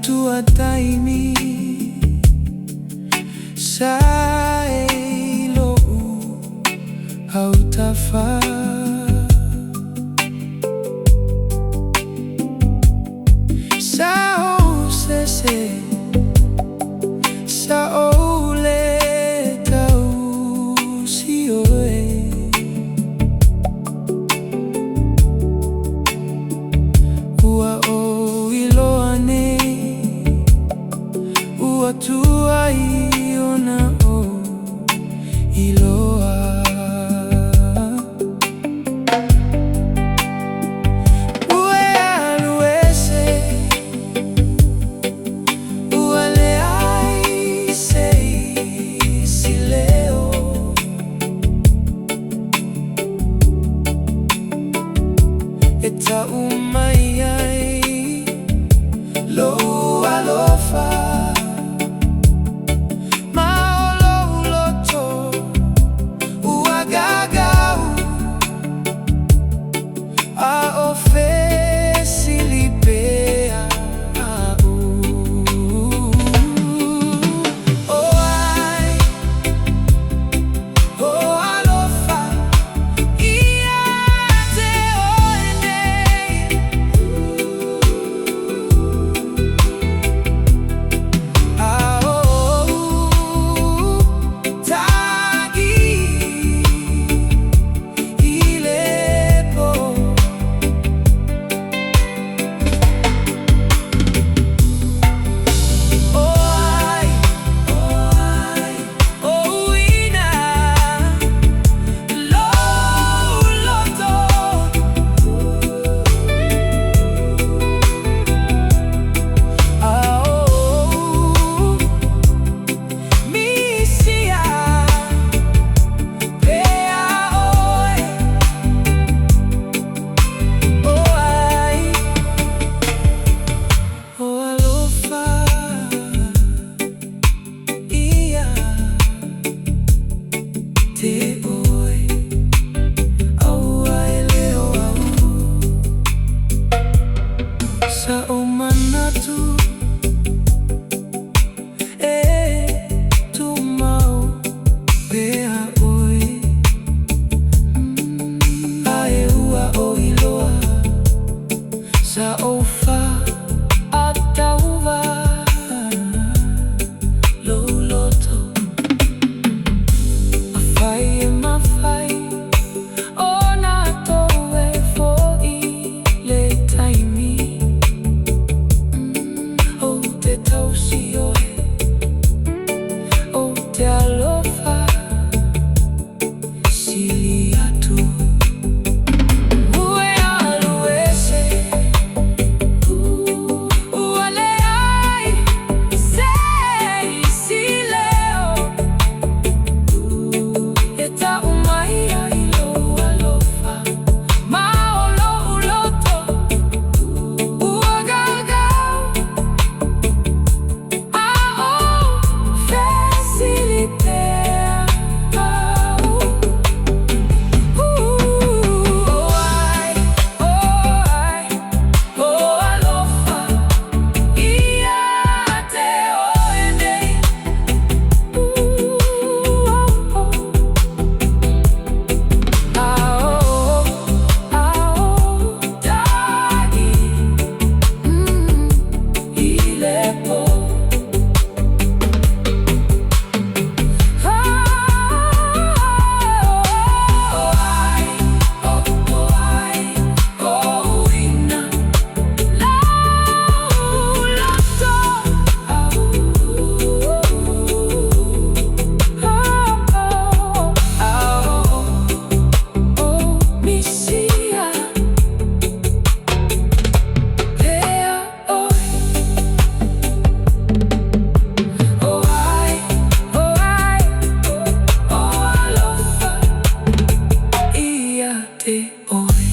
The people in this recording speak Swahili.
tua taimi saelo hautafa sao sese sao le tau sioe ua o iloane ua tua iona o iloa ue aluese ua leai sei sileo e tau mai ai lo alofa sa o manatu tu mau pea oi ae ua o iloa sa o fa atauva lo loto a fai e mawhai o na toue fo i le taimi o te alofa siliatu ue aluese ua leai sei sileo e tau mai ai lo alofa ma o lo uloto ua gagau te oi.